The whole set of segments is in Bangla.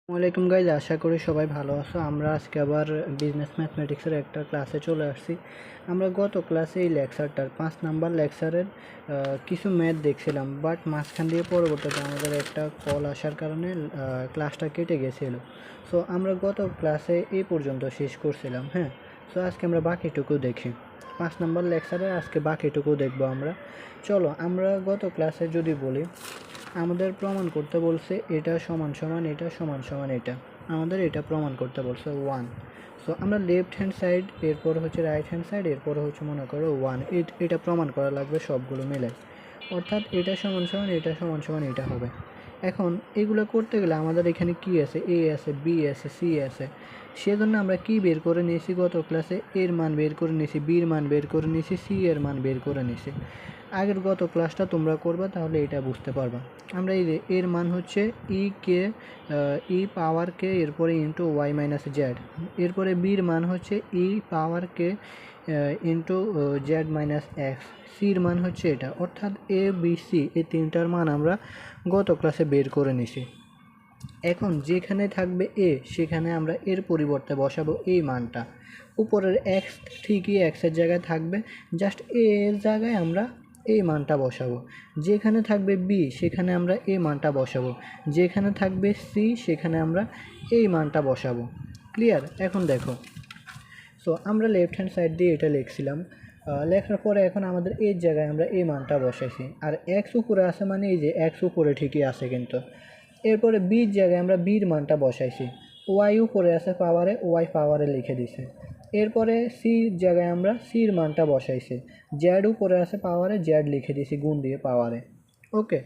ওয়ালাইকুম গাইজ, আশা করি সবাই ভালো আছো। আমরা আজকে আবার বিজনেস ম্যাথমেটিক্সের একটা ক্লাসে চলে আসছি। আমরা গত ক্লাসে এই লেকচারটার 5 নাম্বার লেকচারের কিছু ম্যাথ দেখছিলাম, বাট মাঝখান দিয়ে পরবর্তীতে আমাদের একটা কল আসার কারণে ক্লাসটা কেটে গেছিলো। সো আমরা গত ক্লাসে এই পর্যন্ত শেষ করছিলাম। সো আজকে আমরা বাকিটুকু দেখি। 5 নাম্বার লেকচারে আজকে বাকিটুকু দেখবো আমরা। চলো, আমরা গত ক্লাসে যদি বলি, আমাদের প্রমাণ করতে বলছে এটা সমান সমান এটা সমান সমান এটা, আমাদের এটা প্রমাণ করতে বলছে 1। সো আমরা লেফট হ্যান্ড সাইড, এরপর হচ্ছে রাইট হ্যান্ড সাইড, এরপর হচ্ছে মনে করো 1, এটা প্রমাণ করা লাগবে সবগুলো মিলে। অর্থাৎ এটা সমান সমান এটা সমান সমান এটা হবে। এখন এগুলো করতে গেলে আমাদের এখানে কি আছে, এ আছে, বি আছে, সি আছে। সেজন্য আমরা কি বের করে নিয়েছি গত ক্লাসে, এর মান বের করে নিয়েছি, বির মান বের করে নিয়েছি, সি এর মান বের করে নিয়েছি। আগের গত ক্লাসটা তোমরা করবা, তাহলে এটা বুঝতে পারবা। আমরা এই যে এর মান হচ্ছে ই পাওয়ার কে, এরপরে ইন্টু ওয়াই মাইনাস জেড, এরপরে বির মান হচ্ছে ই পাওয়ার কে ইন্টু জেড মাইনাস এক্স, সির মান হচ্ছে এটা। অর্থাৎ এ বি সি এই তিনটার মান আমরা গত ক্লাসে বের করে নিছি। এখন যেখানে থাকবে এ, সেখানে আমরা এর পরিবর্তে বসাবো এই মানটা। উপরের এক্স ঠিকই এক্সের জায়গায় থাকবে, জাস্ট এর জায়গায় আমরা এই মানটা বসাবো। যেখানে থাকবে বি, সেখানে আমরা এই মানটা বসাবো। যেখানে থাকবে সি, সেখানে আমরা এই মানটা বসাবো। ক্লিয়ার? এখন দেখো, সো আমরা লেফট হ্যান্ড সাইড দিয়ে এটা লিখছিলাম। লেখার পরে এখন আমাদের এর জায়গায় আমরা এই মানটা বসাইছি, আর এক্স উপরে আছে মানে এই যে এক্স উপরে ঠিকই আছে কিন্তু। এরপরে বির জায়গায় আমরা বির মানটা বসাইছি, ওয়াই উপরে আছে পাওয়ারে, ওয়াই পাওয়ারে লিখে দিছে। এরপরে সির জায়গায় আমরা সির মানটা বসাইছি, জেড উপরে আছে পাওয়ারে, জেড লিখে দিয়েছি গুণ দিয়ে পাওয়ারে। ওকে,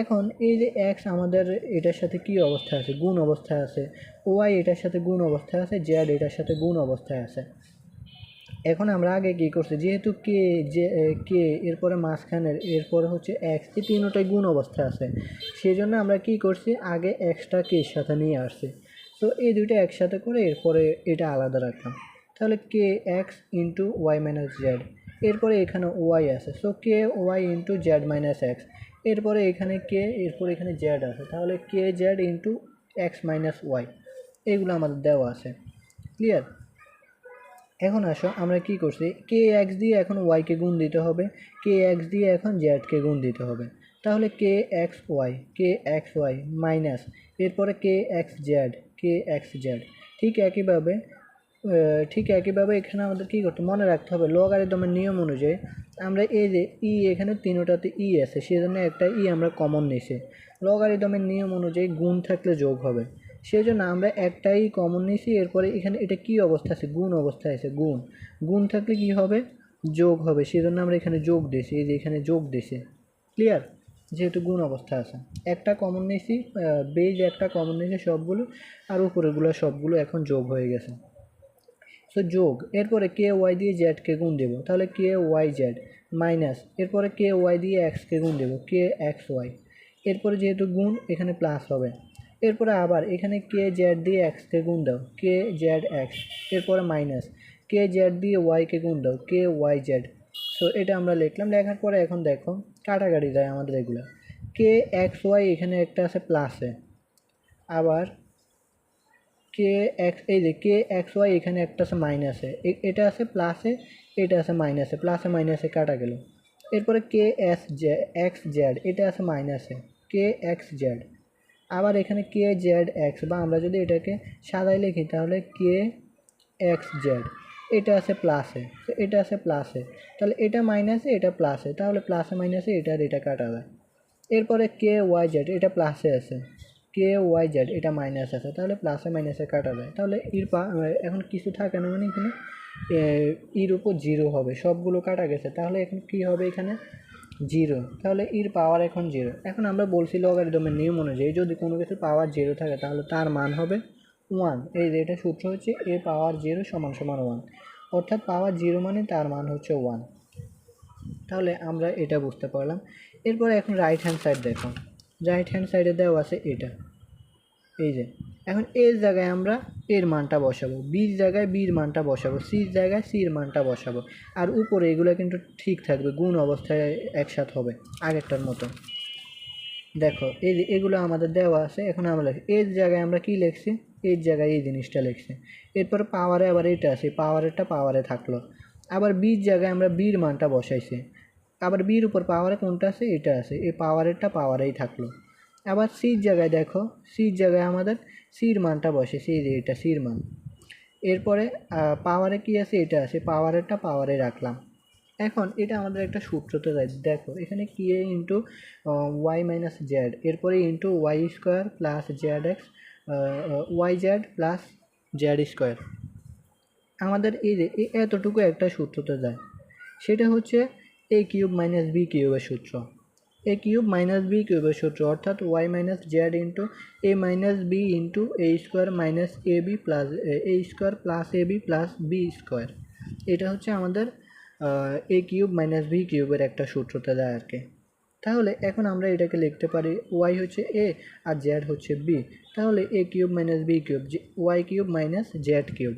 এখন এই যে এক্স আমাদের এটার সাথে কি অবস্থায় আছে, গুণ অবস্থায় আছে। ওয়াই এটার সাথে গুণ অবস্থায় আছে, জেড এটার সাথে গুণ অবস্থায় আছে। এখন আমরা আগে কী করছি, যেহেতু কে যে কে এরপরে মাঝখানের, এরপরে হচ্ছে এক্স, এই তিনটাই গুণ অবস্থায় আছে, সেই জন্য আমরা কি করছি, আগে এক্সটা কের সাথে নিয়ে আসছি। সো এই দুইটা একসাথে করে এরপরে এটা আলাদা রাখলাম। তাহলে K X into Y minus Z, এরপরে এখানে ওয়াই আছে, so K Y into Z minus X. এরপরে এখানে কে, এরপরে এখানে জেড আছে, তাহলে K Z into X minus Y. এগুলো আমাদের দেওয়া আছে। ক্লিয়ার? এখন আসো, আমরা কি করছি, কে এক্স দিয়ে এখন ওয়াইকে গুণ দিতে হবে, কে এক্স দিয়ে এখন জেডকে গুণ দিতে হবে। তাহলে কে এক্স ওয়াই মাইনাস, এরপরে কে এক্স জেড। ঠিক একইভাবে এখানে আমাদের কী করতে, মনে রাখতে হবে লগারিদমের নিয়ম অনুযায়ী আমরা এই যে ই, এখানে তিনোটাতে ই আছে, সেজন্য একটা ই আমরা কমন নিছি। লগারিদমের নিয়ম অনুযায়ী গুণ থাকলে যোগ হবে, সেই জন্য আমরা একটাই কমন নিয়েছি। এরপরে এখানে এটা কি অবস্থা আছে, গুণ অবস্থায় আছে, গুণ থাকলে কি হবে, যোগ হবে, সেই জন্য আমরা এখানে যোগ দিয়েছি, এই যে এখানে যোগ দিয়েছি। ক্লিয়ার? যেহেতু গুণ অবস্থা আছে, একটা কমন নিয়েছি, বেজ একটা কমন নিয়েছি সবগুলো, আর উপরেগুলো সবগুলো এখন যোগ হয়ে গেছে। সো যোগ, এরপরে কে ওয়াই দিয়ে জেডকে গুণ দেবো, তাহলে কে ওয়াই জেড মাইনাস, এরপরে কে ওয়াই দিয়ে এক্সকে গুণ দেবো, কে এক্স ওয়াই। এরপরে যেহেতু গুণ, এখানে প্লাস হবে। এরপরে আবার এখানে কে জেড দিয়ে এক্সকে গুণ দাও, কে জেড এক্স। এরপরে মাইনাস, কে জেড দিয়ে ওয়াইকে গুণ দাও, কে ওয়াই জেড। সো এটা আমরা লিখলাম। লেখার পরে এখন দেখো কাটাকাটি যায় আমাদের এগুলো। কে এক্স ওয়াই এখানে একটা আছে প্লাসে, আবার কে এক্স, এই যে কে এক্স ওয়াই এখানে একটা আছে মাইনাসে, এটা আছে প্লাসে, এটা আছে মাইনাসে, প্লাসে মাইনাসে কাটা গেল। এরপরে কে এক্স জেড, এটা আছে মাইনাসে, কে এক্স জেড। আবার এখানে কে জেড এক্স, বা আমরা যদি এটাকে সাদাই লিখি তাহলে কে এক্স জেড, এটা আছে প্লাসে, তো এটা আছে প্লাসে, তাহলে এটা মাইনাসে এটা প্লাসে, তাহলে প্লাসে মাইনাসে এটা আর এটা কাটা যায়। এরপরে কে ওয়াই জেড, এটা প্লাসে আছে, কে ওয়াই জেড এটা মাইনাস আছে, তাহলে প্লাসে মাইনাসে কাটা যায়। তাহলে এখন কিছু থাকে না, মানে এখানে ইর উপর জিরো হবে, সবগুলো কাটা গেছে, তাহলে এখন কি হবে, এখানে জিরো, তাহলে ইর পাওয়ার এখন জিরো। এখন আমরা বলছি লগারিদমের নিয়ম অনুযায়ী যদি কোনো কিছুর পাওয়ার জিরো থাকে তাহলে তার মান হবে 1। এই যে এটা সূত্র হচ্ছে এ পাওয়ার জিরো সমান সমান 1, অর্থাৎ পাওয়ার জিরো মানে তার মান হচ্ছে 1। তাহলে আমরা এটা বুঝতে পারলাম। এরপরে এখন রাইট হ্যান্ড সাইড দেখো, রাইট হ্যান্ড সাইডে দেওয়া আছে এটা, এই যে এখন এর জায়গায় আমরা এর মানটা বসাবো, বির জায়গায় বির মানটা বসাবো, সির জায়গায় সির মানটা বসাবো, আর উপরে এগুলো কিন্তু ঠিক থাকবে, গুণ অবস্থায় একসাথে হবে আগেরটার মতো। দেখো এই যে এগুলো আমাদের দেওয়া আছে। এখন আমরা এর জায়গায় আমরা কি লিখছি, এর জায়গায় এই জিনিসটা লিখছি। এরপর পাওয়ারে আবার এটা আছে, পাওয়ারেরটা পাওয়ারে থাকলো। আবার বির জায়গায় আমরা বির মানটা বসাইছি। আবার বির উপর পাওয়ারে কোনটা আছে, এটা আছে, এই পাওয়ারেরটা পাওয়ারেই থাকলো। আবার সির জায়গায় দেখো, সির জায়গায় আমাদের সির মানটা বসেছি, এই যে এটা সির মান। এরপরে পাওয়ারে কি আছে, এটা আছে, পাওয়ারেরটা পাওয়ারে রাখলাম। এখন এটা আমাদের একটা সূত্রতে যায়। দেখো এখানে কি a into Y minus Z, এরপরে into y square plus z x, y z plus z square. আমাদের এই যে এতটুকু একটা সূত্রতে যায়, সেটা হচ্ছে এ কিউব মাইনাস বি কিউবের সূত্র। এ কিউব মাইনাস বি কিউবের সূত্র, অর্থাৎ Y minus Z into A minus B into A square minus A B plus A square plus A B plus b square. এটা হচ্ছে আমাদের এ কিউব মাইনাস বি কিউবের একটা সূত্রতে দেয় আর কি। তাহলে এখন আমরা এটাকে লিখতে পারি ওয়াই হচ্ছে এ আর জেড হচ্ছে বি। তাহলে A cube minus B cube, Y cube minus Z cube.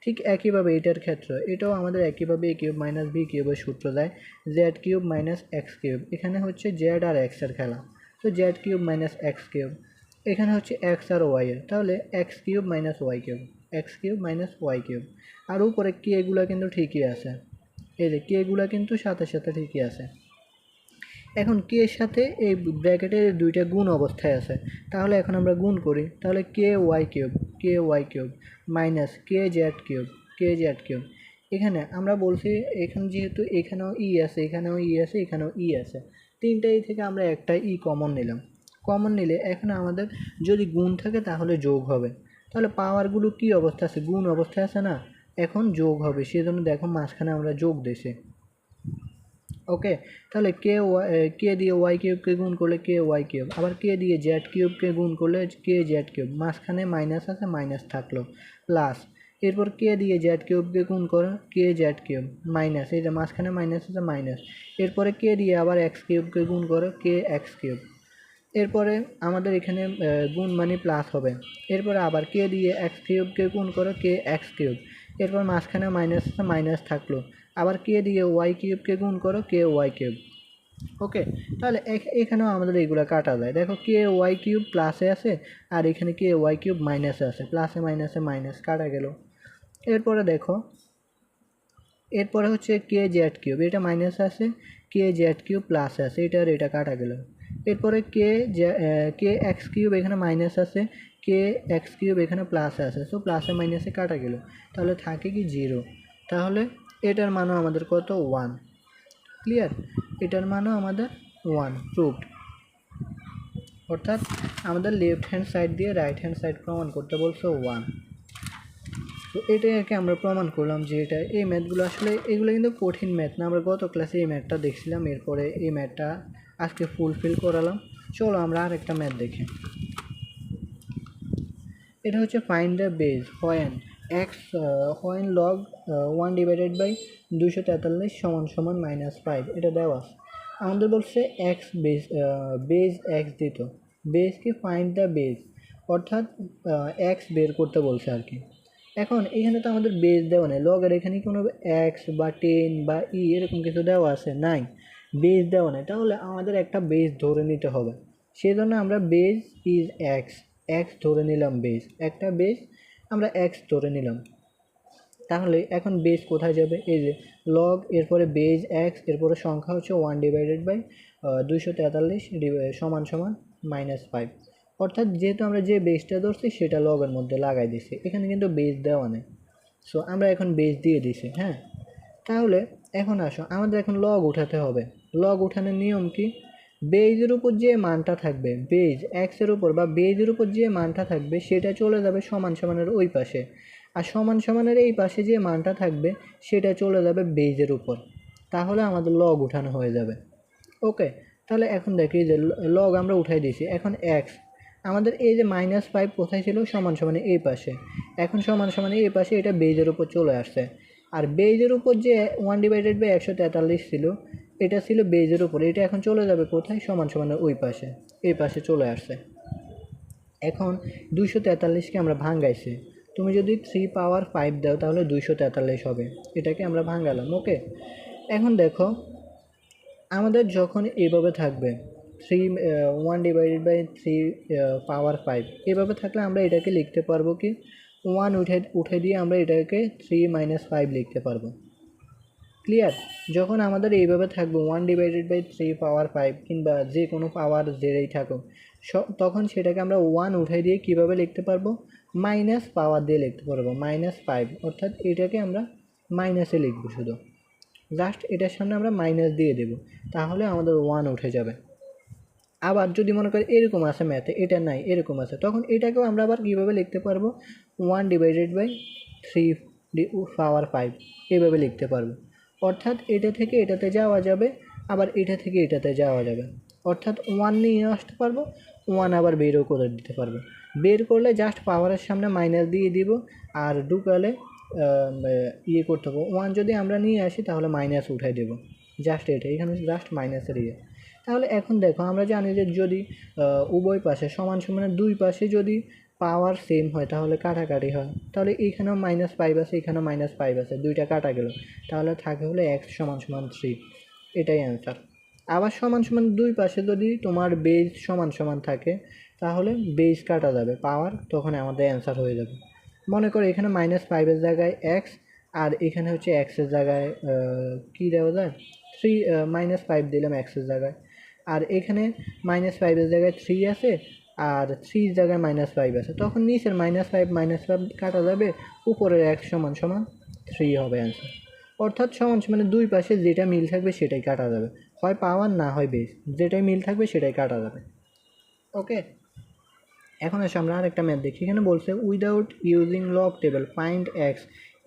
ঠিক একইভাবে এটার ক্ষেত্রে এটাও আমাদের একইভাবে এ কিউব মাইনাস বি কিউবের সূত্র দেয়, Z cube minus X cube. এখানে হচ্ছে জেড আর এক্সের খেলা, তো Z cube minus X cube. এখানে হচ্ছে এক্স আর ওয়াইয়ের, তাহলে X cube minus Y cube, X cube minus Y cube. আর উপরে কে এগুলো কিন্তু ঠিকই আছে, এই যে কে এগুলো কিন্তু সাথে সাথে ঠিকই আছে। এখন কে এর সাথে এই ব্র্যাকেটের দুইটা গুণ অবস্থায় আছে, তাহলে এখন আমরা গুণ করি। তাহলে কে ওয়াই কিউব মাইনাস কে জেড কিউব। এখানে আমরা বলছি, এখানে যেহেতু এখানেও ই আছে, এখানেও ই আছে, এখানেও ই আছে, তিনটাই থেকে আমরা একটা ই কমন নিলাম। কমন নিলে এখন আমাদের যদি গুণ থাকে তাহলে যোগ হবে। তাহলে পাওয়ারগুলো কি অবস্থা আছে, গুণ অবস্থায় আছে না, এখন যোগ হবে। সেজন্য দেখো মাঝখানে আমরা যোগ দিয়েছি। ওকে, তাহলে কে দিয়ে ওয়াই কিউবকে গুণ করলে কে ওয়াই কিউব, আবার কে দিয়ে জেড কিউবকে গুণ করলে কে জেড কিউব, মাঝখানে মাইনাস আছে, মাইনাস থাকলো, প্লাস এরপর কে দিয়ে জেড কিউবকে গুণ করো কে জেড কিউব, মাইনাস, এই যে মাঝখানে মাইনাস আছে, মাইনাস। এরপরে কে দিয়ে আবার এক্স কিউবকে গুণ করো কে এক্স কিউব। এরপরে আমাদের এখানে গুণ মানে প্লাস হবে। এরপরে আবার কে দিয়ে এক্স কিউবকে গুণ করো কে এক্স কিউব। এরপর মাঝখানে মাইনাস আছে, মাইনাস থাকলো। আবার কে দিয়ে ওয়াই কিউবকে গুণ করো কে ওয়াই কিউব। ওকে, তাহলে এখানেও আমাদের এইগুলো কাটা যায়। দেখো কে ওয়াই কিউব প্লাসে আছে, আর এখানে কে ওয়াই কিউব মাইনাসে আছে, প্লাসে মাইনাসে মাইনাস কাটা গেল। এরপরে দেখো, এরপরে হচ্ছে কে জেড কিউব, এটা মাইনাস আছে, কে জেড কিউব প্লাসে আছে, এটা আর এটা কাটা গেল। এরপরে কে এক্স কিউব এখানে মাইনাস আছে, কে এক্স কিউব এখানে প্লাসে আছে, সো প্লাসে মাইনাসে কাটা গেল, তাহলে থাকে কি 0। তাহলে এটার মানও আমাদের কত 1। ক্লিয়ার, এটার মানও আমাদের 1 প্রুভড। অর্থাৎ আমাদের লেফট হ্যান্ড সাইড দিয়ে রাইট হ্যান্ড সাইড প্রমাণ করতে বলছো 1। তো এটাই আর কি আমরা প্রমাণ করলাম যে এটা, এই ম্যাথগুলো আসলে এগুলো কিন্তু কঠিন ম্যাথ না, আমরা গত ক্লাসে এই ম্যাথটা দেখছিলাম, এরপরে এই ম্যাথটা আজকে ফুলফিল করালাম। চলো আমরা আর একটা ম্যাথ দেখি। এটা হচ্ছে find the base when log 1 divided by 243 সমান সমান -5। এটা দেওয়া আমাদের বলছে এক্স বেজ এক্স দিত, বেজকে ফাইন্ড দ্য বেজ, অর্থাৎ এক্স বের করতে বলছে আর কি। এখন এখানে তো আমাদের বেজ দেওয়া নেই, লগের এখানে কোনো এক্স বা 10 বা ই এরকম কিছু দেওয়া আছে নাই, বেজ দেওয়া নেই, তাহলে আমাদের একটা বেজ ধরে নিতে হবে। সেই জন্য আমরা বেজ ইজ এক্স, এক্স ধরে নিলাম, বেজ একটা বেজ আমরা এক্স ধরে নিলাম। তাহলে এখন বেজ কোথায় যাবে, এই যে লগ, এরপরে বেজ এক্স, এরপরে সংখ্যা হচ্ছে 1 ডিভাইডেড বাই 243 সমান সমান -5। অর্থাৎ যেহেতু আমরা যে বেজটা ধরছি সেটা লগের মধ্যে লাগাই দিছি, এখানে কিন্তু বেজ দেওয়া নেই, সো আমরা এখন বেজ দিয়ে দিছি। হ্যাঁ, তাহলে এখন আসো আমাদের এখন লগ উঠাতে হবে। লগ উঠানোর নিয়ম কি, বেজের উপর যে মানটা থাকবে, বেজ এক্সের উপর বা বেজের উপর যে মানটা থাকবে সেটা চলে যাবে সমান সমানের ওই পাশে, আর সমান সমানের এই পাশে যে মানটা থাকবে সেটা চলে যাবে বেজের উপর, তাহলে আমাদের লগ উঠানো হয়ে যাবে। ওকে, তাহলে এখন দেখি যে লগ আমরা উঠাই দিয়েছি। এখন এক্স আমাদের এই যে -5 কোথায় ছিল, সমান সমানে এই পাশে, এখন সমান সমানে এই পাশে এটা বেজের উপর চলে আসছে। আর বেজের উপর যে 1 ডিভাইডেড বাই 143 ছিল, এটা ছিল বেজের উপর, এটা এখন চলে যাবে কোথায়, সমান সমানের ওই পাশে, এই পাশে চলে আসছে। এখন 243কে আমরা ভাঙ্গাইছি, তুমি যদি 3 পাওয়ার 5 দাও তাহলে 243 হবে, এটাকে আমরা ভাঙ্গালাম। ওকে, এখন দেখো আমাদের যখন এইভাবে থাকবে 1 ডিভাইডেড বাই 3 পাওয়ার 5 এভাবে থাকলে আমরা এটাকে লিখতে পারবো কি 1 উঠে দিয়ে আমরা এটাকে 3 মাইনাস 5 লিখতে পারবো। ক্লিয়ার? যখন আমাদের এইভাবে থাকবে 1 ডিভাইডেড বাই 3 পাওয়ার 5 কিংবা যে কোনো পাওয়ার যেই থাকুক তখন সেটাকে আমরা 1 উঠাই দিয়ে কীভাবে লিখতে পারবো, মাইনাস পাওয়ার দিয়ে লিখতে পারবো -5, অর্থাৎ এটাকে আমরা মাইনাসে লিখবো, শুধু জাস্ট এটার সামনে আমরা মাইনাস দিয়ে দেব, তাহলে আমাদের 1 উঠে যাবে। আবার যদি মনে করি এরকম আছে ম্যাথে, এটা নাই এরকম আছে, তখন এটাকেও আমরা আবার কীভাবে লিখতে পারবো, 1 ডিভাইডেড বাই 3 পাওয়ার 5 এভাবে লিখতে পারবো। অর্থাৎ এটা থেকে এটাতে যাওয়া যাবে, আবার এটা থেকে এটাতে যাওয়া যাবে, অর্থাৎ 1 নিয়ে আসতে পারবো, 1 আবার বেরও করে দিতে পারবো। বের করলে জাস্ট পাওয়ারের সামনে মাইনাস দিয়ে দিব, আর ঢুকালে ইয়ে করতে হবে, 1 যদি আমরা নিয়ে আসি তাহলে মাইনাস উঠাই দেবো, জাস্ট এটা এখানে জাস্ট মাইনাসের ইয়ে। তাহলে এখন দেখো আমরা জানি যে যদি উভয় পাশে সমান সমানের দুই পাশে যদি পাওয়ার সেম হয় তাহলে কাটাকাটি হয়, তাহলে এইখানেও -5 আছে, এখানেও -5 আছে, দুইটা কাটা গেল, তাহলে থাকে হলো x = 3, এটাই অ্যান্সার। আবার সমান সমান দুই পাশে যদি তোমার বেজ সমান সমান থাকে তাহলে বেজ কাটা যাবে পাওয়ার, তখন আমাদের অ্যান্সার হয়ে যাবে। মনে করো এখানে -5 এর জায়গায় x, আর এখানে হচ্ছে x এর জায়গায় কী দেওয়া যায়, 3 -5 দিলাম x এর জায়গায়, আর এখানে -5 এর জায়গায় 3 আছে, আর 3 এর জায়গায় -5 আছে, তখন নিচের -5 কাটা যাবে, উপরের x = 3 হবে অ্যান্সার। অর্থাৎ সমান সমানে দুই পাশে যেটা মিল থাকবে সেটাই কাটা যাবে, হয় পাওয়ার না হয় বেস, যেটাই মিল থাকবে সেটাই কাটা যাবে। ওকে, এখন এসে আমরা আরেকটা ম্যাথ দেখি। এখানে বলছে without using log table find x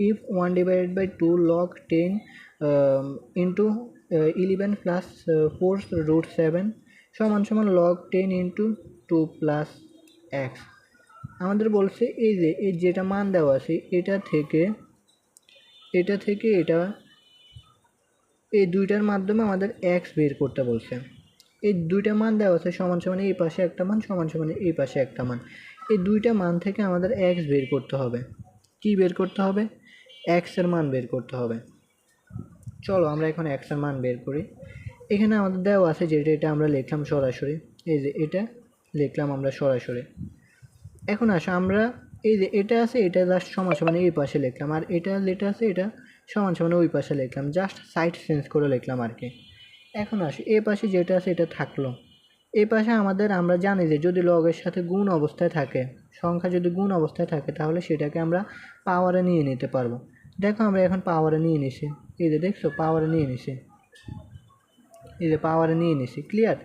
if 1 divided by 2 log 10 into 11 plus 4√7 = log 10 into 2 plus x. আমাদের বলছে এই যে যেটা মান দেওয়া আছে এটা থেকে এটা এই দুইটার মাধ্যমে আমাদের এক্স বের করতে বলছে। এই দুইটা মান দেওয়া আছে সমান সমান এই পাশে একটা মান, সমান সমান এই পাশে একটা মান, এই দুইটা মান থেকে আমাদের এক্স বের করতে হবে। কি বের করতে হবে? এক্সের মান বের করতে হবে। চলো আমরা এখন এক্সের মান বের করি। এখানে আমাদের দেওয়া আছে যেটা, এটা আমরা লিখলাম সরাসরি, এই যে এটা লিখলাম আমরা সরাসরি। এখন আসো আমরা এই যে এটা আছে এটা জাস্ট সমান সমান এই পাশে লিখলাম, আর এটা যেটা আছে এটা সমান সমান ওই পাশে লিখলাম, জাস্ট সাইড চেঞ্জ করে লিখলাম আর কি। এখন আসি এ পাশে যেটা আছে এটা থাকলো, এই পাশে আমরা জানি যে যদি লগের সাথে গুণ অবস্থায় থাকে, সংখ্যা যদি গুণ অবস্থায় থাকে তাহলে সেটাকে আমরা পাওয়ারে নিয়ে নিতে পারবো। দেখো আমরা এখন পাওয়ারে নিয়ে নিছি, এই যে দেখছো পাওয়ারে নিয়ে নিছি, এই যে পাওয়ারে নিয়ে নিছি। ক্লিয়ার?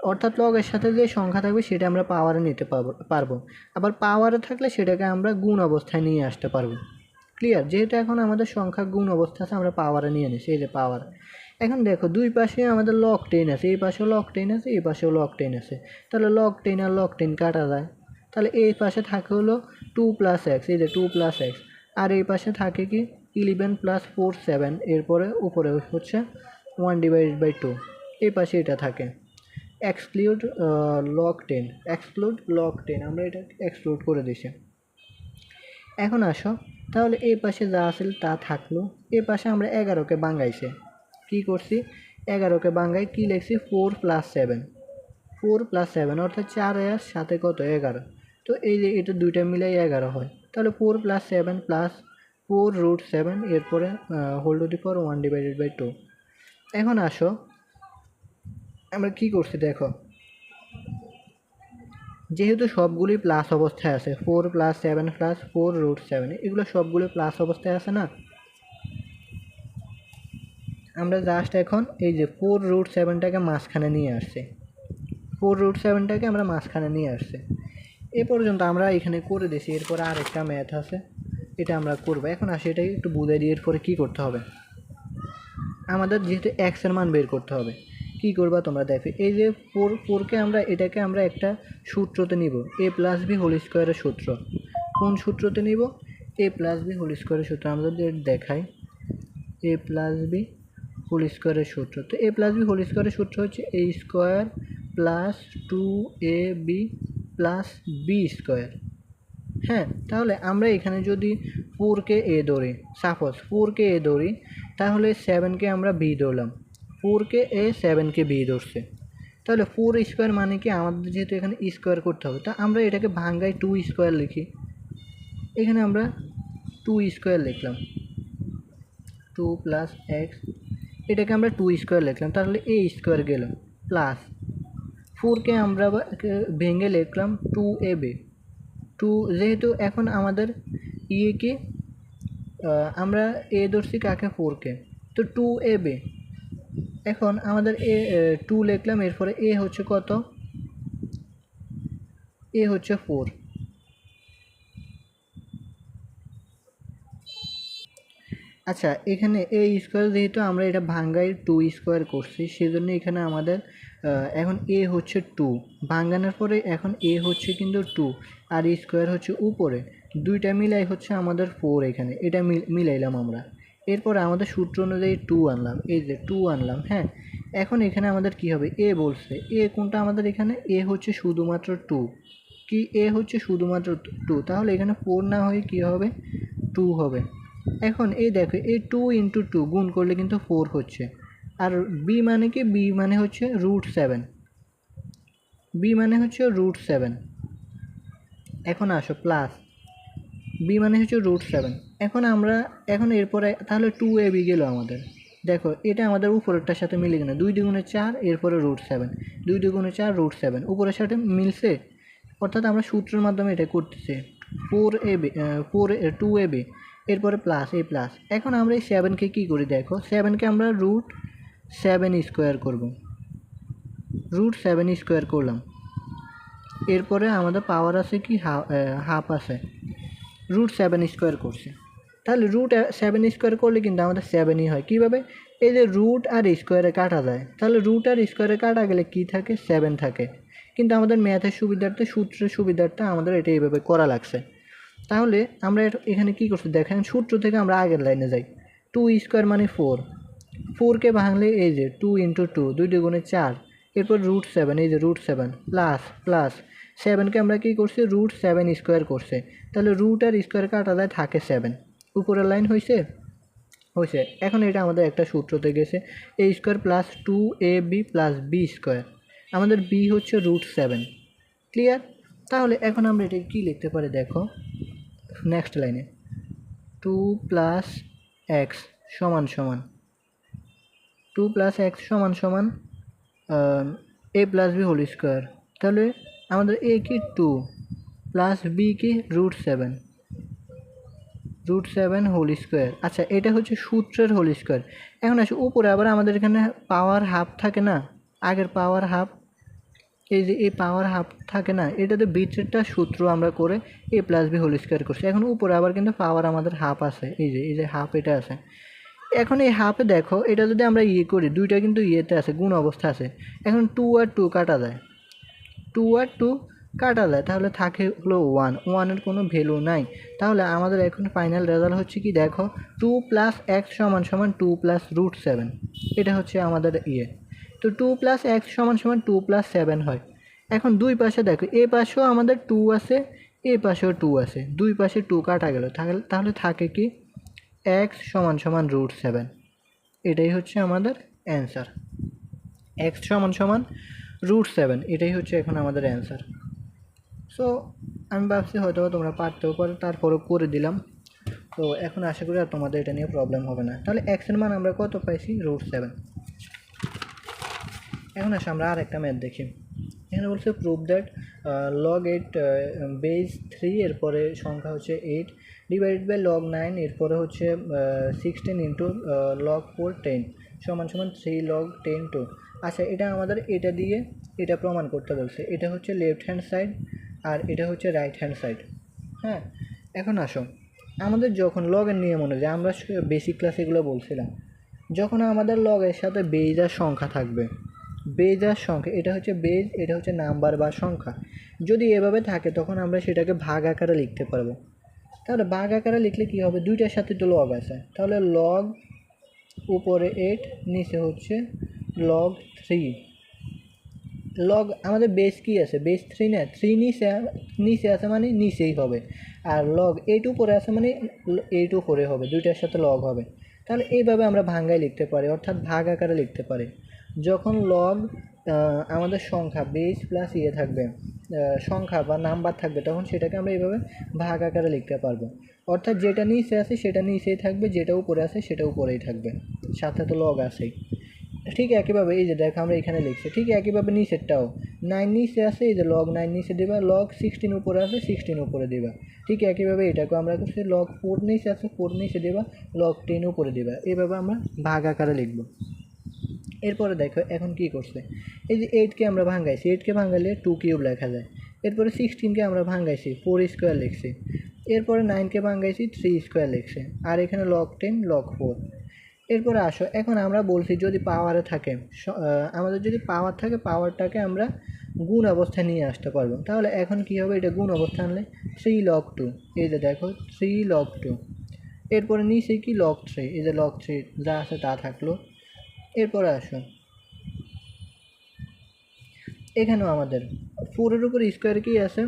অর্থাৎ লগের সাথে যে সংখ্যা থাকবে সেটা আমরা পাওয়ারে নিতে পারবো, আবার পাওয়ারে থাকলে সেটাকে আমরা গুণ অবস্থায় নিয়ে আসতে পারবো। ক্লিয়ার? যেহেতু এখন আমাদের সংখ্যা গুণ অবস্থা আছে আমরা পাওয়ারে নিয়ে নিছি, এই যে পাওয়ার। এখন দেখো দুই পাশে আমাদের log 10 আছে, এই পাশেও log 10 আছে, এই পাশেও log 10 আছে, তাহলে log 10 আর log 10 কাটা যায়, তাহলে এই পাশে থাকে হলো 2 প্লাস এক্স, এই যে 2 প্লাস এক্স, আর এই পাশে থাকে কি 11 প্লাস 4 7, এরপরে উপরে হচ্ছে 1 ডিভাইডেড বাই 2, এই পাশে এটা থাকে। এক্সক্লুড log 10, এক্সক্লুড log 10, আমরা এটা এক্সক্লুড করে দিছি। এখন আসো তাহলে এই পাশে যা আছে তা থাকলো, এই পাশে আমরা 11কে ভাঙাইছে, কী করছি 11কে ভাঙাই কি লিখছি 4 প্লাস 7, 4 প্লাস 7 অর্থাৎ 4 এর সাথে কত 11, তো এই যে এটা দুইটা মিলাই 11 হয়, তাহলে 4 প্লাস 7 প্লাস 4√7, এরপরে whole to the power 1 divided by 2। এখন আসো আমরা কি করছি দেখো, যেহেতু সবগুলি প্লাস অবস্থায় আছে, 4 প্লাস 7 প্লাস 4√7 এগুলো সবগুলো প্লাস অবস্থায় আছে না, আমরা জাস্ট এখন এই যে 4√7টাকে মাঝখানে নিয়ে আসছি, 4√7টাকে আমরা মাঝখানে নিয়ে আসছি। এ পর্যন্ত আমরা এখানে করে দিয়েছি, এরপরে আরেকটা ম্যাথ আছে এটা আমরা করবো। এখন আসি এটাকে একটু বুঝাই দিয়ে এরপরে কী করতে হবে, আমাদের যেহেতু এক্সের মান বের করতে হবে, কি করবা তোমরা দেখো, এই যে 4কে আমরা এটাকে আমরা একটা সূত্রতে নিব, a প্লাস বি হোল স্কোয়ারের সূত্র। কোন সূত্রতে নিব? a প্লাস বি হোল স্কোয়ারের সূত্র। আমরা যদি দেখাই a প্লাস বি হোল স্কোয়ারের সূত্র, তো a প্লাস বি হোল স্কোয়ারের সূত্র হচ্ছে a square plus 2ab plus b square. হ্যাঁ, তাহলে আমরা এখানে যদি 4কে a ধরি, সাপোজ 4কে a ধরি, তাহলে 7কে আমরা b ধরলাম, 4কে a 7কে b ধরছে, তাহলে 4 স্কোয়ার মানে কি আমাদের যেহেতু এখানে স্কোয়ার করতে হবে, তা আমরা এটাকে ভাঙ্গায় 2 স্কোয়ার লিখি। এখানে আমরা 2 স্কোয়ার লিখলাম, 2 প্লাস এক্স, এটাকে আমরা 2 স্কোয়ার লিখলাম, তাহলে এ স্কোয়ার গেল প্লাস 4কে আমরা ভেঙে লিখলাম 2ab। 2 যেহেতু এখন আমাদের ইয়েকে আমরা এ ধরছি কাকে, 4কে, তো 2ab। এখন আমাদের এ 2 লিখলাম, এরপরে এ হচ্ছে কত, এ হচ্ছে 4। আচ্ছা, এখানে এ স্কোয়ার যেহেতু আমরা এটা ভাঙ্গাই 2 স্কোয়ার করছি, সেজন্য এখানে আমাদের এখন এ হচ্ছে 2, ভাঙ্গানোর পরে এখন এ হচ্ছে কিন্তু 2 আর স্কোয়ার হচ্ছে উপরে, দুইটা মিলাই হচ্ছে আমাদের 4। এখানে এটা মিলাইলাম আমরা, এরপরে আমাদের সূত্র অনুযায়ী 2 আনলাম, এই যে 2 আনলাম। হ্যাঁ, এখন এখানে আমাদের কি হবে, এ বলছে, এ কোনটা আমাদের, এখানে এ হচ্ছে শুধুমাত্র 2, কি এ হচ্ছে শুধুমাত্র 2, তাহলে এখানে 4 না হয়ে কি হবে, 2 হবে। এখন এই দেখো, এই 2 ইন্টু 2 গুণ করলে কিন্তু 4 হচ্ছে। আর বি মানে কি, বি মানে হচ্ছে √7, বি মানে হচ্ছে √7। এখন আসো প্লাস বি মানে হচ্ছে √7। এখন এরপরে তাহলে 2ab গেল আমাদের। দেখো এটা আমাদের উপরেরটার সাথে মিলে কিনা, 2 দুগুণে 4, এরপরে √7, 2 দুগুণে 4 √7, উপরের সাথে মিলছে, অর্থাৎ আমরা সূত্রের মাধ্যমে এটা করতেছি। 2ab, এরপরে প্লাস এই প্লাস। এখন আমরা এই 7কে কী করি, দেখো 7কে আমরা √7 স্কোয়ার করব, √7 স্কোয়ার করলাম, এরপরে আমাদের পাওয়ার আছে কি, হাফ আছে, √7 স্কোয়ার করছে। তাহলে √7 স্কোয়ার করলে কিন্তু আমাদের 7ই হয়। কীভাবে, এই যে রুট আর স্কোয়ারে কাটা যায়, তাহলে রুট আর স্কোয়ারে কাটা গেলে কী থাকে, 7 থাকে। কিন্তু আমাদের ম্যাথের সুবিধার্থে, সূত্রের সুবিধার্থে আমাদের এটা এইভাবে করা লাগছে। তাহলে আমরা এখানে কী করছি দেখেন, সূত্র থেকে আমরা আগের লাইনে যাই। 2 স্কোয়ার মানে 4, 4কে ভাঙলে এই যে 2 ইন্টু 2, 2 দুগুণে 4, এরপর √7, এই যে √7 প্লাস প্লাস 7কে আমরা কী করছি, √7 স্কোয়ার করছে, তাহলে রুট আর স্কোয়ার কাটা যায়, থাকে 7, উপরের লাইন হয়েছে। এখন এটা আমাদের একটা সূত্রতে গেছে, a square plus 2ab plus b square, আমাদের বি হচ্ছে √7। ক্লিয়ার? তাহলে এখন আমরা এটা কী লিখতে পারি, দেখো নেক্সট লাইনে 2 প্লাস এক্স সমান সমান 2 প্লাস এক্স সমান সমান এ প্লাস বি হোল স্কোয়ার। তাহলে আমাদের এ কি 2 প্লাস বি কি √7 হোল স্কোয়ার। আচ্ছা, এটা হচ্ছে সূত্রের হোল স্কোয়ার। এখন আসে উপরে, আবার আমাদের এখানে পাওয়ার হাফ থাকে না, আগের পাওয়ার হাফ, এই যে এই পাওয়ার হাফ থাকে না, এটাতে ভিতরেরটা সূত্র আমরা করে এ প্লাস বি হোল স্কোয়ার করছি। এখন উপরে আবার কিন্তু পাওয়ার আমাদের হাফ আছে, এই যে হাফ এটা আছে। এখন এই হাফে দেখো, এটা যদি আমরা ইয়ে করি, দুইটা কিন্তু ইয়েতে আছে, গুণ অবস্থা আছে। এখন 2 আর 2 কাটা যায়, 2 আর 2 কাটা যায়, তাহলে থাকে হলো 1, 1-এর কোনো ভ্যালু নাই। তাহলে আমাদের এখন ফাইনাল রেজাল্ট হচ্ছে কি, দেখো 2 প্লাস এক্স সমান সমান 2 প্লাস √7, এটা হচ্ছে আমাদের ইয়ে। তো 2 প্লাস এক্স সমান সমান 2 প্লাস 7 হয়। এখন দুই পাশে দেখো, এ পাশেও আমাদের 2 আছে, এ পাশেও 2 আছে, দুই পাশে 2 কাটা গেল, তাহলে থাকে কি এক্স সমান সমান √7। এটাই হচ্ছে আমাদের অ্যান্সার, এক্স সমান সমান √7, এটাই হচ্ছে এখন আমাদের অ্যান্সার। সো আমি ভাবছি হয়তো তোমরা পারতেও পারো, তারপরও করে দিলাম। তো এখন আশা করি আর তোমাদের এটা নিয়ে প্রবলেম হবে না। তাহলে এক্সের মান আমরা কত পাইছি, √7। এখন আসে আমরা আর একটা ম্যাথ দেখি। এখানে বলছে প্রুভ দ্যাট log 8 বেস 3, এরপরে সংখ্যা হচ্ছে 8 ডিভাইডেড বাই log 9, এরপরে হচ্ছে 16 ইন্টু log 4 10 সমান সমান 3 log 10 2। আচ্ছা, এটা আমাদের এটা দিয়ে এটা প্রমাণ করতে বলছে। এটা হচ্ছে লেফট হ্যান্ড সাইড আর এটা হচ্ছে রাইট হ্যান্ড সাইড। হ্যাঁ, এখন আসো, আমাদের যখন লগের নিয়ম অনুযায়ী, আমরা বেসিক ক্লাস এগুলো বলছিলাম, যখন আমাদের লগের সাথে বেজ আর সংখ্যা থাকবে, বেজ আর সংখ্যা, এটা হচ্ছে বেজ, এটা হচ্ছে নাম্বার বা সংখ্যা, যদি এভাবে থাকে তখন আমরা সেটাকে ভাগ আকারে লিখতে পারবো। তাহলে ভাগ আকারে লিখলে কী হবে, দুইটার সাথে তো লগ আছে, তাহলে লগ উপরে 8, নিচে হচ্ছে log 3। লগ আমাদের বেস কি আছে, বেস 3 না, 3 নিচে আছে মানে নিচেই হবে, আর log 8 উপরে আছে মানে 8 উপরে হবে, দুইটার সাথে লগ হবে। তাহলে এইভাবে আমরা ভাঙ্গায় লিখতে পারি, অর্থাৎ ভাগ আকারে লিখতে পারি। যখন log আমাদের সংখ্যা বেস প্লাস থাকবে, সংখ্যা বা নাম্বার থাকবে, তখন সেটাকে আমরা এইভাবে ভাগ আকারে লিখতে পারবো। অর্থাৎ যেটা নিচে আছে সেটা নিচেই থাকবে, যেটা উপরে আছে সেটা উপরেই থাকবে, সাথে তো লগ আছেই। ঠিক একইভাবে এই যে দেখো আমরা এখানে লিখছি, ঠিক একইভাবে নিচেরটাও 9 নিচে আছে, এই যে লগ 9 নিচে দেবা, লগ 16 উপরে আছে 16 উপরে দেবা। ঠিক একইভাবে এটাকেও আমরা করছি, লগ 4 নিচে আছে 4 নিচে দেবা, লগ 10 উপরে দেবা। এইভাবে আমরা ভাগ আকারে লিখব। এরপরে দেখো এখন কি করছে, এই যে 8কে আমরা ভাঙাইছি, 8কে ভাঙালে 2 কিউব লেখা যায়। এরপরে 16কে আমরা ভাঙাইছি 4 স্কোয়ার লিখছি। এরপরে 9কে ভাঙাইছি 3 স্কোয়ার লিখছে। আর এখানে লগ 10 লগ 4। এরপরে আসো, এখন আমরা বলছি যদি পাওয়ারে থাকে, আমাদের যদি পাওয়ার থাকে, পাওয়ারটাকে আমরা গুণ অবস্থায় নিয়ে আসতে পারবো। তাহলে এখন কি হবে, এটা গুণ অবস্থা আনলে 3 লগ 2, এই যে দেখো 3 লগ 2। এরপরে নিচে কি লগ 3, এই যে লগ 3 যা আছে তা থাকলো। এরপরে আসো, এখানেও আমাদের 4-এর উপর স্কোয়ার কি আছে,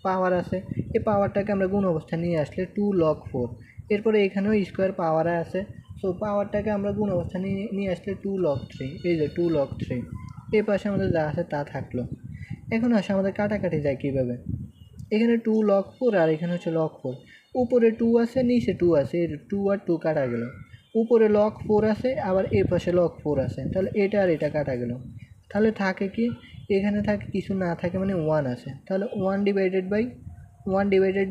পাওয়ার আছে। এই পাওয়ারটাকে আমরা গুণ অবস্থায় নিয়ে আসলে 2 লগ 4। এরপরে এখানেও স্কোয়ার পাওয়ারে আছে, সো পাওয়ারটাকে আমরা গুণ অবস্থায় নিয়ে আসলে 2 লগ 3, এই যে 2 লগ 3। এই পাশে আমাদের যা আছে তা থাকলো। এখন আসে আমাদের কাটাকাটি যায় কীভাবে, এখানে 2 লগ 4 আর এখানে হচ্ছে লগ 4। উপরে 2 আছে নিচে 2 আছে, এর 2 আর 2 কাটা গেল। উপরে লগ 4 আছে, আবার এ পাশে লগ 4 আছে, তাহলে এটা আর এটা কাটা গেল। তাহলে থাকে কি, এখানে থাকে কিছু না থাকে, মানে 1 আছে। তাহলে 1 ডিভাইডেড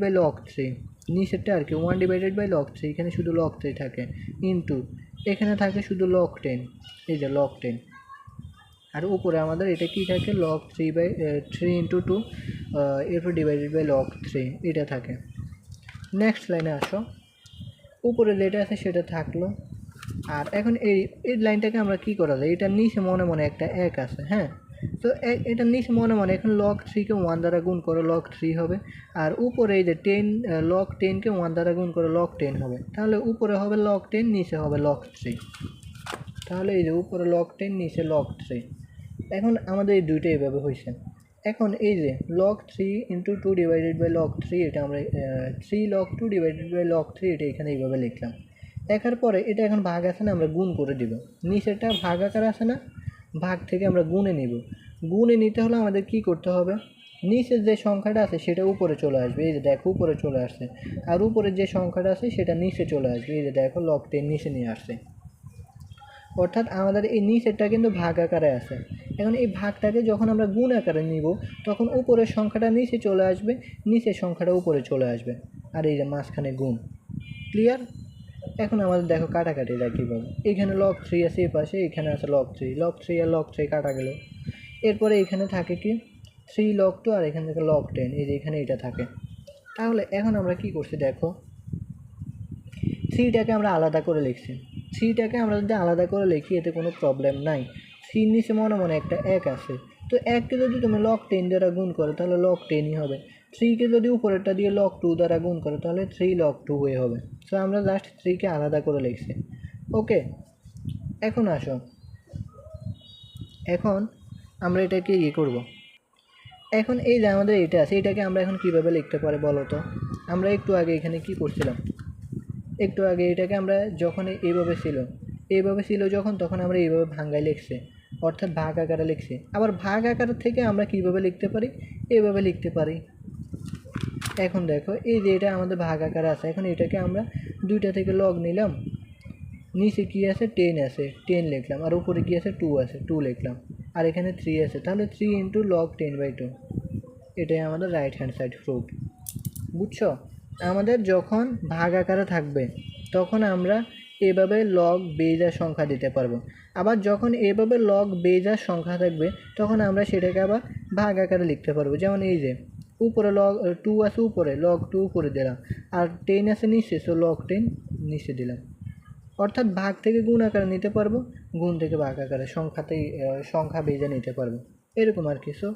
বাই লগ 3, নিচেরটা আর কি 1 ডিভাইডেড বাই লগ 3, এখানে শুধু লগ 3 থাকে, ইন্টু এখানে থাকে শুধু লগ 10, এই যে লগ 10। আর উপরে আমাদের এটা কি থাকে, লগ 3 ইন্টু 2, এরপর ডিভাইডেড বাই লগ 3 এটা থাকে। নেক্সট লাইনে আসো, উপরে যেটা আছে সেটা থাকলো। আর এখন এই লাইনটাকে আমরা কি করা যায়, এটার নিচে মনে মনে একটা 1 আছে, হ্যাঁ। তো এটার নিচে মনে মনে এখন লগ 3কে 1 দ্বারা গুণ করো, লগ 3 হবে। আর উপরে এই যে 10, লগ 10কে 1 দ্বারা গুণ করো, লগ 10 হবে। তাহলে উপরে হবে লগ 10, নিচে হবে লগ 3। তাহলে এই যে উপরে লগ 10, নিচে লগ 3। এখন আমাদের এই দুইটা এইভাবে হয়েছে। এখন এই যে log 3 into 2 divided by log 3, এটা আমরা 3 লগ 2 ডিভাইডেড বাই লগ 3, এটা এখানে এইভাবে লিখলাম। লেখার পরে এটা এখন ভাগ আছে না, আমরা গুণ করে দিব। নিচেরটা ভাগ আকার আছে না, ভাগ থেকে আমরা গুণে নিব। গুণে নিতে হলে আমাদের কি করতে হবে, নিচের যে সংখ্যাটা আছে সেটা উপরে চলে আসবে, এই যে দেখো উপরে চলে আসছে। আর উপরে যে সংখ্যাটা আছে সেটা নিচে চলে আসবে, এই যে দেখো লগ 10 নিচে নিয়ে আসছে। অর্থাৎ আমাদের এই নিচেরটা কিন্তু ভাগ আকারে আছে। এখন এই ভাগটাকে যখন আমরা গুণ আকারে নিব, তখন উপরের সংখ্যাটা নিচে চলে আসবে, নিচের সংখ্যাটা উপরে চলে আসবে। আর এই যে মাঝখানে গুণ। ক্লিয়ার? এখন আমাদের দেখো কাটাকাটি যায় কীভাবে, এখানে লগ 3 আছে এই পাশে, এখানে আছে লগ 3, লগ 3 আর লগ 3 কাটা গেল। এরপরে এখানে থাকে কি 3 লগ 2, আর এখান থেকে লগ 10, এই যে এখানে এটা থাকে। তাহলে এখন আমরা কি করছি দেখো, 3টাকে আমরা আলাদা করে লিখছি। 3টাকে আমরা যদি আলাদা করে লিখি এতে কোনো প্রবলেম নাই। 3 নিচে মনে মনে একটা 1 আছে, তো 1কে যদি তুমি লগ 10 দ্বারা গুণ করো তাহলে লগ 10ই হবে। 3কে যদি উপরেরটা দিয়ে লগ 2 দ্বারা গুণ করো তাহলে 3 লগ 2 হয়ে হবে। সো আমরা জাস্ট 3কে আলাদা করে লিখছি। ওকে, এখন আসো, এখন আমরা এটাকে করব। এখন এই যে আমাদের এটা আছে, এটাকে আমরা এখন কীভাবে লিখতে পারি বলো তো। আমরা একটু আগে এখানে কি করছিলাম, একটু আগে এটাকে আমরা যখন এইভাবে ছিল যখন, তখন আমরা এইভাবে ভাঙ্গায় লিখছি, অর্থাৎ ভাগ আকারে লিখছি। আবার ভাগ আকার থেকে আমরা কীভাবে লিখতে পারি, এইভাবে লিখতে পারি। এখন দেখো এই যে এটা আমাদের ভাগ আকারে আছে, এখন এটাকে আমরা দুইটা থেকে লগ নিলাম, নিচে কী আছে 10 আছে 10 লিখলাম, আর উপরে কী আছে 2 আছে 2 লিখলাম, আর এখানে 3 আছে, তাহলে 3 ইন্টু লগ 10/2, এটাই আমাদের রাইট হ্যান্ড সাইড প্রুফ। বুঝছো? আমাদের যখন ভাগ আকারে থাকবে তখন আমরা এভাবে লগ বেজার সংখ্যা দিতে পারবো। আবার যখন এভাবে লগ বেজার সংখ্যা থাকবে তখন আমরা সেটাকে আবার ভাগ আকারে লিখতে পারবো। যেমন এই যে উপরে লগ 2 আছে, উপরে লগ 2 উপরে দিলাম, আর 10 আছে নিচে, সো লগ 10 নিচে দিলাম। অর্থাৎ ভাগ থেকে গুণ আকারে নিতে পারবো, গুণ থেকে ভাগ আকারে সংখ্যা বেজে নিতে পারবো, এরকম আর কি। So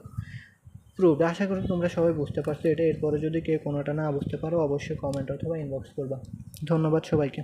proof. আশা করি তোমরা সবাই বুঝতে পারছো এটা। এরপরে যদি কেউ কোনোটা না বুঝতে পারো অবশ্যই কমেন্ট অথবা ইনবক্স করবা। ধন্যবাদ সবাইকে।